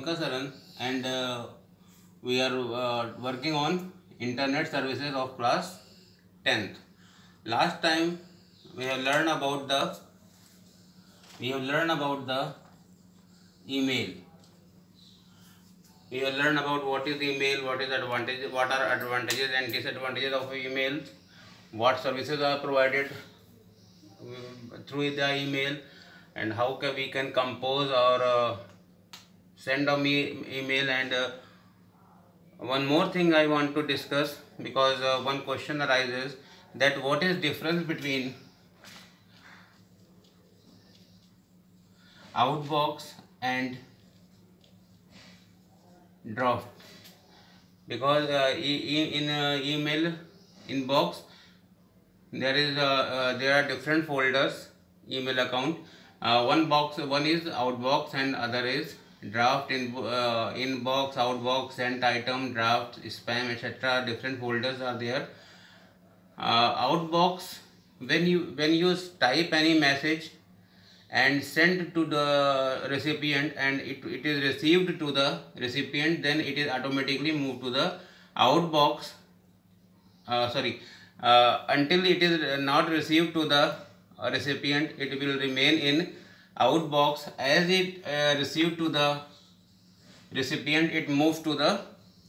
Pankaj Saran, and we are working on internet services of class 10th. Last time we have learned about the email. We have learned about what is email, what are advantages and disadvantages of email, what services are provided through the email, and how we can compose or send a email. And one more thing I want to discuss, because one question arises, that what is difference between outbox and draft. Because in email inbox there are different folders, email account. One is outbox and other is draft. Inbox, outbox, sent item, draft, spam, etc. different folders are there. Outbox, when you type any message and send to the recipient and it is received to the recipient, then it is automatically moved to the outbox. Until it is not received to the recipient, it will remain in outbox. As it received to the recipient, it moves to the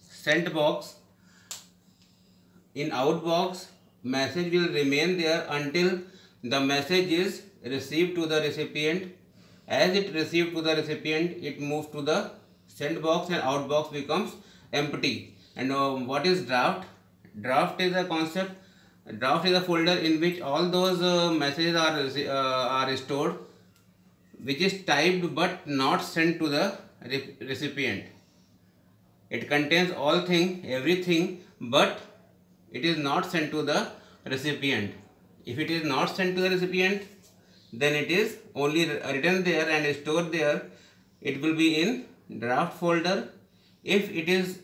sent box. In outbox, message will remain there until the message is received to the recipient. As it received to the recipient, it moves to the send box and outbox becomes empty. And what is draft? Draft is a concept. Draft is a folder in which all those messages are stored, which is typed but not sent to the recipient. It contains everything, but it is not sent to the recipient. If it is not sent to the recipient, then it is only written there and stored there. It will be in draft folder. If it is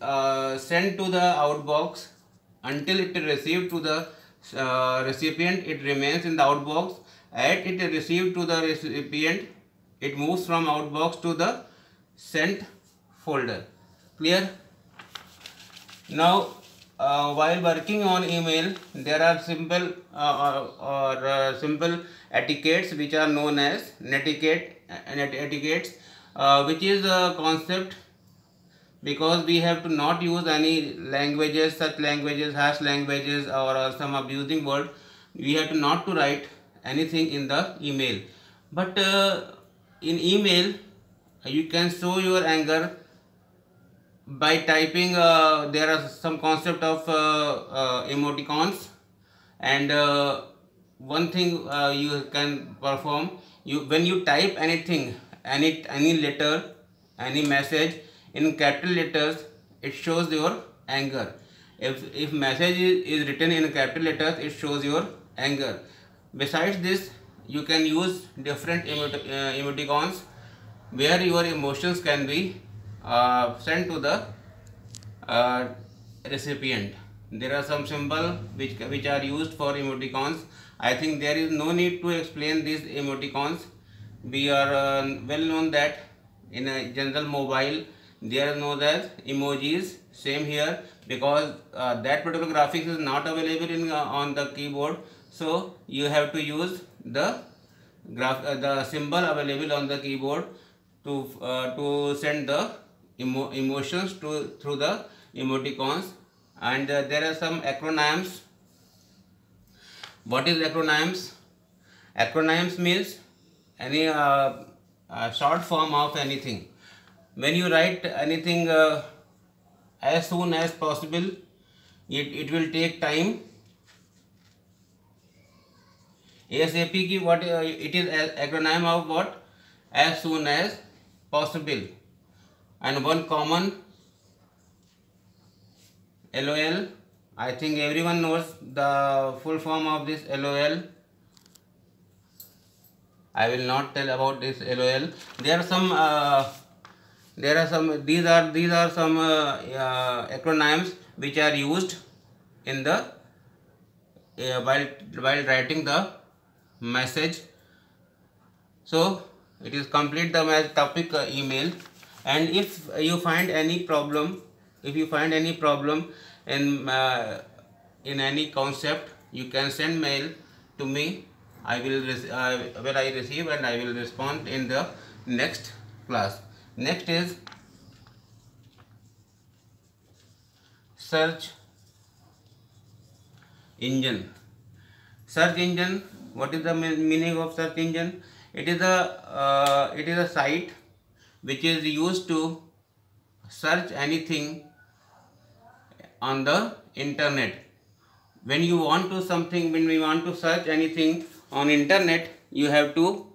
sent to the outbox, until it is received to the recipient, it remains in the outbox. As it is received to the recipient, it moves from outbox to the sent folder. Clear? Now, while working on email, there are simple simple etiquettes which are known as etiquettes, which is a concept, because we have to not use any languages, such languages, harsh languages, or some abusing word. We have to not to write anything in the email. But in email, you can show your anger by typing. There are some concept of emoticons, and one thing you can perform, when you type anything, any letter, any message in capital letters, it shows your anger. If message is written in capital letters, it shows your anger. Besides this, you can use different emoticons where your emotions can be sent to the recipient. There are some symbols which are used for emoticons. I think there is no need to explain these emoticons. We are well known that in a general mobile they are known as emojis. Same here, because that particular graphics is not available in on the keyboard, so you have to use the symbol available on the keyboard to send the emotions through the emoticons. And there are some acronyms. What is acronyms? Acronyms means any short form of anything. When you write anything as soon as possible, it will take time. ASAP ki what it is acronym of what? As soon as possible. And one common, LOL. I think everyone knows the full form of this LOL. I will not tell about this LOL. There are some these are some acronyms which are used in the while writing the message. So it is complete the topic email. And if you find any problem, in any concept, you can send mail to me. I will when I receive, and I will respond in the next class. Next is search engine. Search engine. What is the meaning of search engine? It is a site which is used to search anything on the internet. When we want to search anything on internet, you have to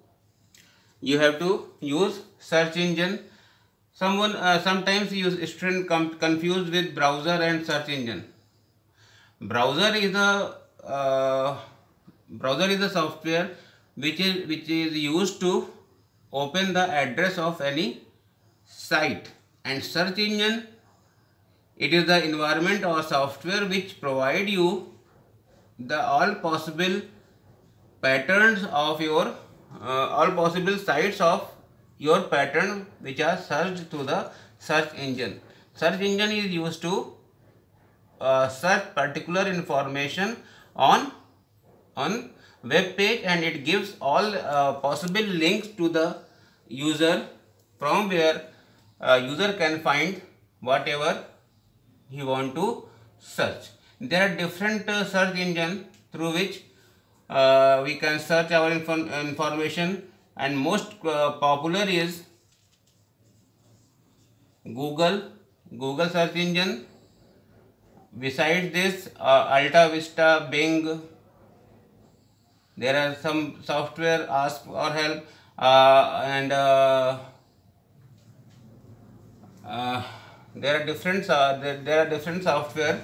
use search engine. Sometimes student confused with browser and search engine. Browser is a software which is used to open the address of any site, and search engine, it is the environment or software which provide you the all possible patterns of your all possible sites of your pattern which are searched through the search engine. Search engine is used to search particular information on web page, and it gives all possible links to the user, from where user can find whatever he want to search. There are different search engine through which we can search our information, and most popular is Google search engine. Besides this, Alta Vista, Bing. There are some software ask for help, and there are different software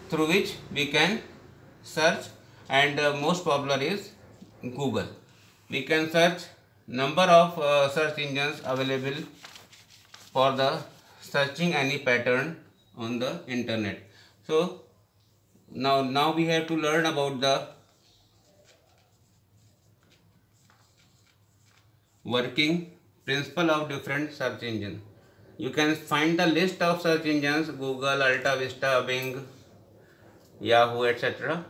through which we can search, and most popular is Google. We can search number of search engines available for the searching any pattern on the internet. So now we have to learn about the working principle of different search engine. You can find the list of search engines: Google, Alta Vista, Bing, Yahoo, etc.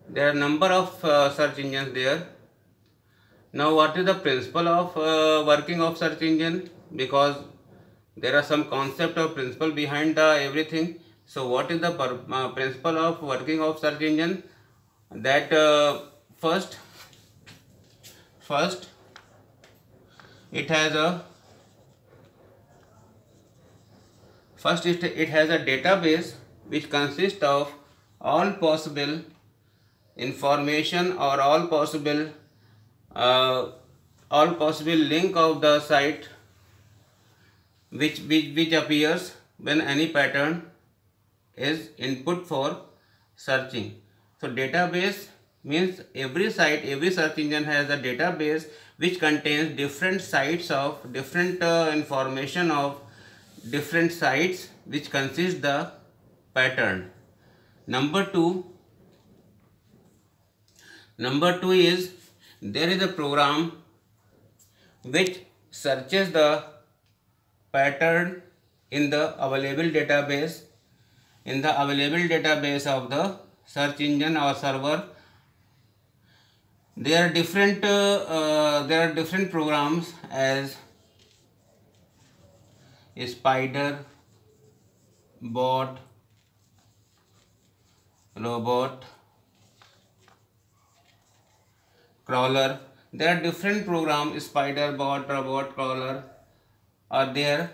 There are number of search engines there. Now, what is the principle of working of search engine? Because there are some concept of principle behind everything. So, what is the principle of working of search engine? That first it has a database which consists of all possible information or all possible link of the site which appears when any pattern is input for searching. So database means every search engine has a database which contains different sites of different information of different sites which consist the pattern. Number two is there is a program which searches the pattern in the available database of the search engine or server. There are different programs as Spider, Bot, Robot, Crawler. There are different programs, Spider, Bot, Robot, Crawler are there,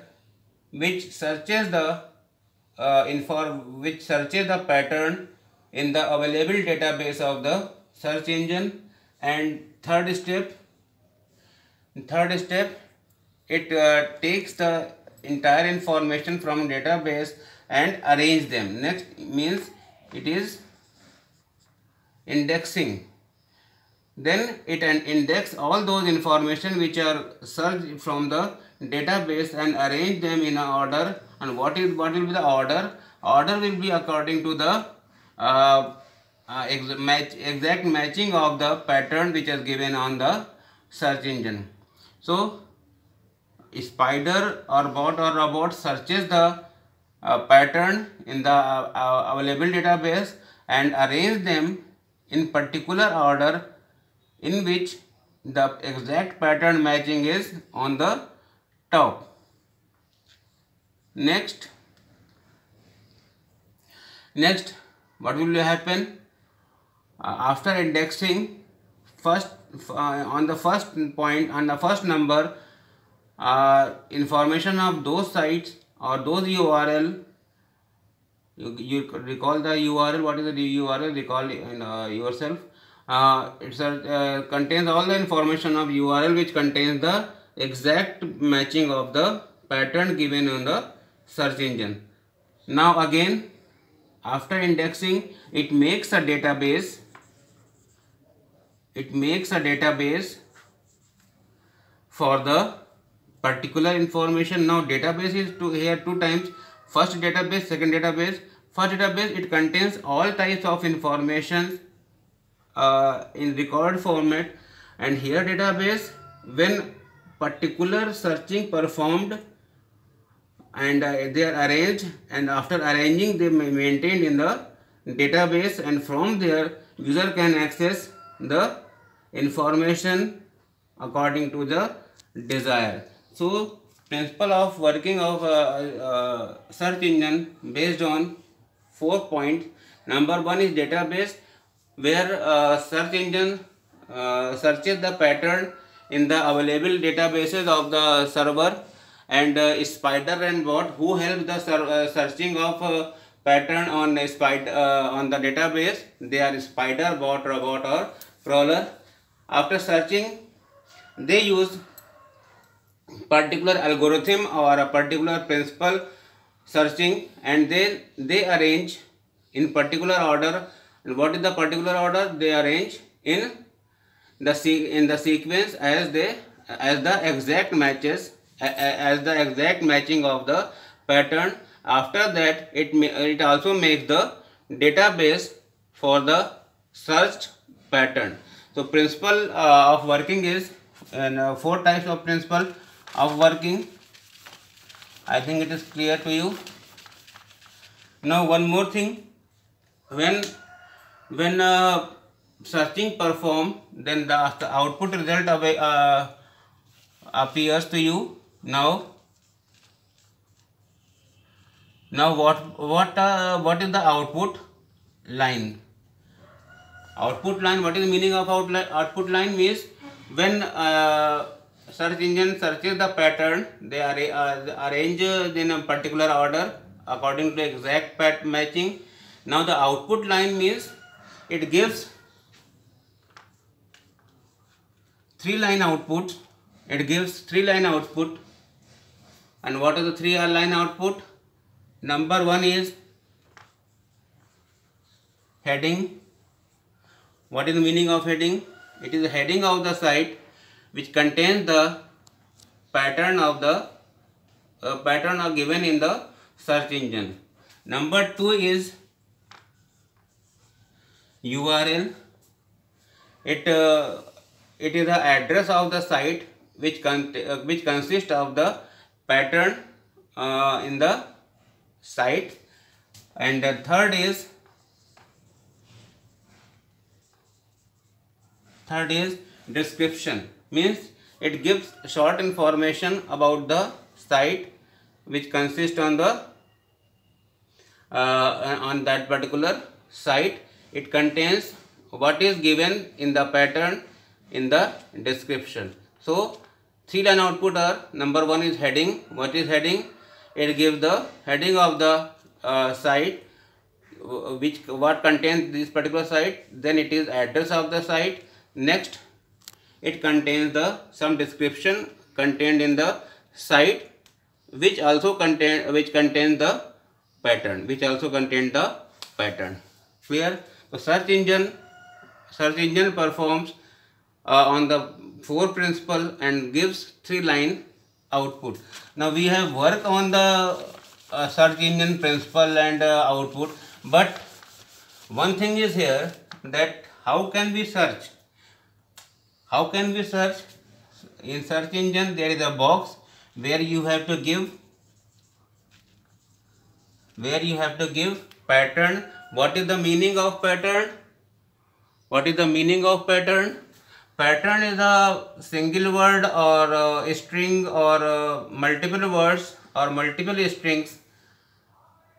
which searches the pattern in the available database of the search engine. And third step, it takes the entire information from database and arrange them. Next means it is indexing. Then it index all those information which are searched from the database and arrange them in an order. And what will be the order? Order will be according to the exact matching of the pattern which is given on the search engine. So spider or bot or robot searches the pattern in the available database and arrange them in particular order in which the exact pattern matching is on the top. Next, what will happen? After indexing, on the first point, on the first number, information of those sites or those URL, you recall the URL. What is the URL? Recall yourself. It contains all the information of URL which contains the exact matching of the pattern given on the search engine. Now again, after indexing, it makes a database. For the particular information. Now database is here two times. First database, second database. First database, it contains all types of information in record format, and here database, when particular searching performed and they are arranged, and after arranging they may maintained in the database, and from there user can access the information according to the desire. So principle of working of search engine based on 4 points. Number 1 is database, where search engine searches the pattern in the available databases of the server, and spider and bot who help the searching of pattern on the database. They are spider, bot, robot or crawler. After searching, they use particular algorithm or a particular principle searching, and then they arrange in particular order. And what is the particular order? They arrange in the sequence as the exact matches, as the exact matching of the pattern. After that, it also makes the database for the searched pattern. So principle of working is, and 4 types of principle of working. I think it is clear to you. Now one more thing, when searching perform, then the output result appears to you. Now what is the output line? Output line, what is the meaning of output line? Means when search engine searches the pattern, they arrange in a particular order according to exact matching. Now the output line means it gives 3-line output. It gives 3-line output. And what is the 3-line output? Number 1 is heading. What is the meaning of heading? It is the heading of the site which contains the pattern of the given in the search engine. Number 2 is URL. It is the address of the site which consists of the pattern in the site. And the third is description. Means it gives short information about the site which consists on the on that particular site. It contains what is given in the pattern in the description. So 3-line output are: number 1 is heading. What is heading? It gives the heading of the site what contains this particular site. Then it is address of the site. Next, it contains some description contained in the site, which contains the pattern. Clear? So search engine performs on the 4 principle and gives 3-line output. Now we have worked on the search engine principle and output, but one thing is here, that how can we search? In search engine there is a box where you have to give pattern. What is the meaning of pattern? What is the meaning of pattern? Pattern is a single word or a string or multiple words or multiple strings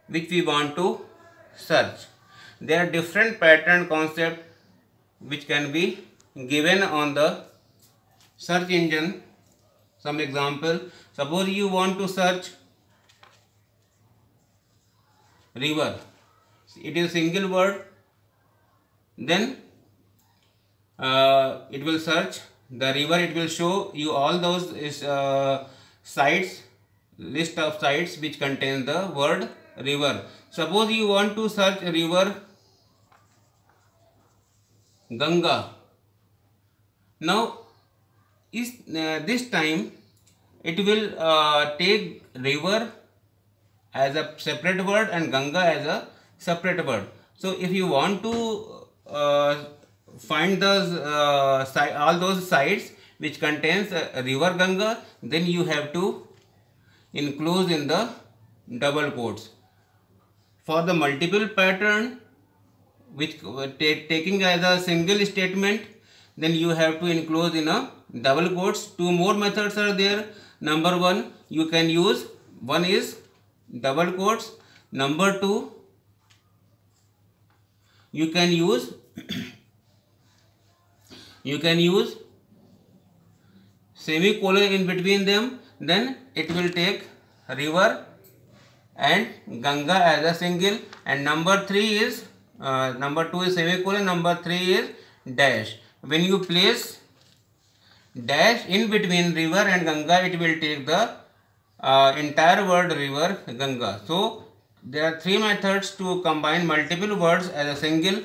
which we want to search. There are different pattern concepts which can be given on the search engine. Some example, suppose you want to search river, it is a single word, then it will search the river, it will show you all those sites, list of sites which contain the word river. Suppose you want to search river Ganga. Now this time it will take river as a separate word and Ganga as a separate word. So if you want to find those all those sites which contains river Ganga, then you have to include in the double quotes. For the multiple pattern which taking as a single statement, then you have to include in a double quotes. Two more methods are there. Number one, you can use, one is double quotes. Number two, you can use semicolon in between them, then it will take river and Ganga as a single. And number three is number two is semicolon, number three is dash. When you place dash in between river and Ganga, it will take the entire word river Ganga. So there are three methods to combine multiple words as a single: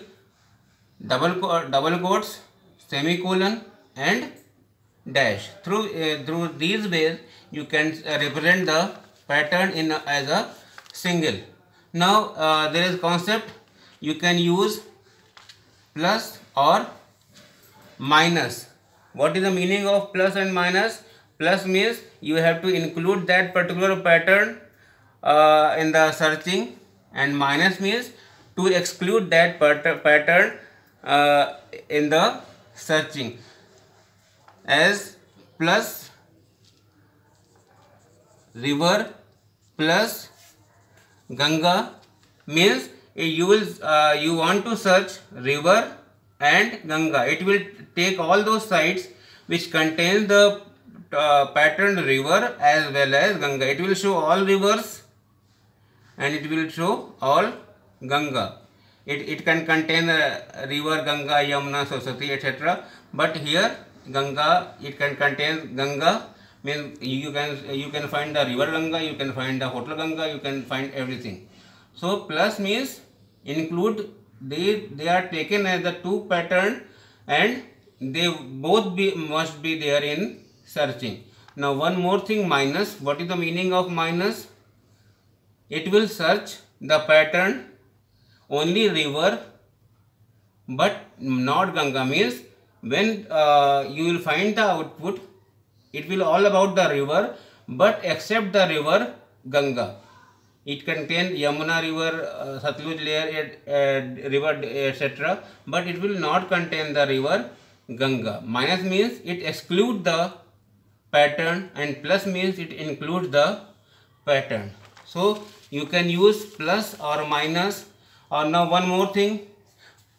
double quotes, semicolon and dash. Through these ways you can represent the pattern in as a single. Now there is concept, you can use plus or minus. What is the meaning of plus and minus? Plus means you have to include that particular pattern in the searching, and minus means to exclude that pattern in the searching. As plus river plus Ganga means you want to search river and Ganga. It will take all those sites which contain the pattern river as well as Ganga. It will show all rivers and it will show all Ganga. It can contain river Ganga, Yamuna, Saraswati, etc. But here Ganga, it can contain Ganga, means you can find the river Ganga, you can find the hotel Ganga, you can find everything. So plus means include, they are taken as the two pattern and they both must be there in searching. Now one more thing, minus. What is the meaning of minus? It will search the pattern only river but not Ganga, means when you will find the output, it will all about the river but except the river Ganga. It contains Yamuna river, Satluj river, etc. but it will not contain the river Ganga. Minus means it excludes the pattern and plus means it includes the pattern. So you can use plus or minus. Or now one more thing,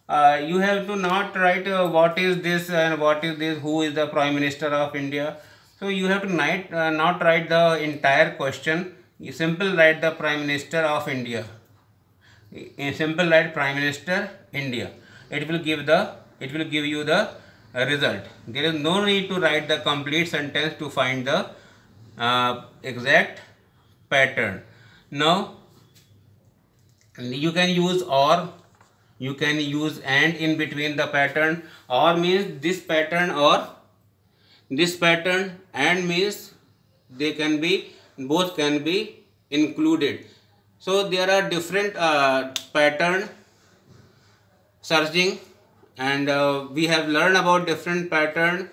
you have to not write what is this and what is this, who is the Prime Minister of India. So you have to not write the entire question. You simply write the Prime Minister of India. You simply write Prime Minister India. It will give you the result. There is no need to write the complete sentence to find the exact pattern. Now you can use or, you can use and in between the pattern. Or means this pattern or this pattern, and means they can be, both can be included. So there are different pattern searching, and we have learned about different pattern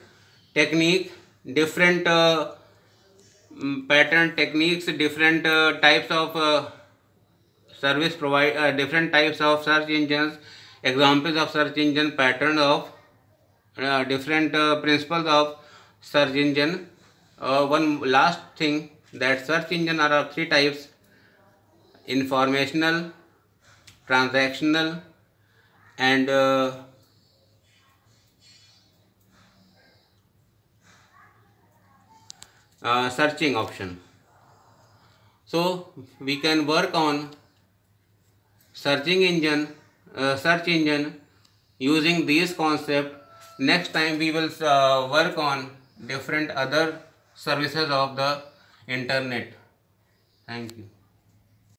technique, different pattern techniques, different types of service provide, different types of search engines, examples of search engine, pattern of different principles of search engine. One last thing, that search engine are of three types: informational, transactional, and searching option. So we can work on search engine using these concepts. Next time we will work on different other services of the internet. Thank you.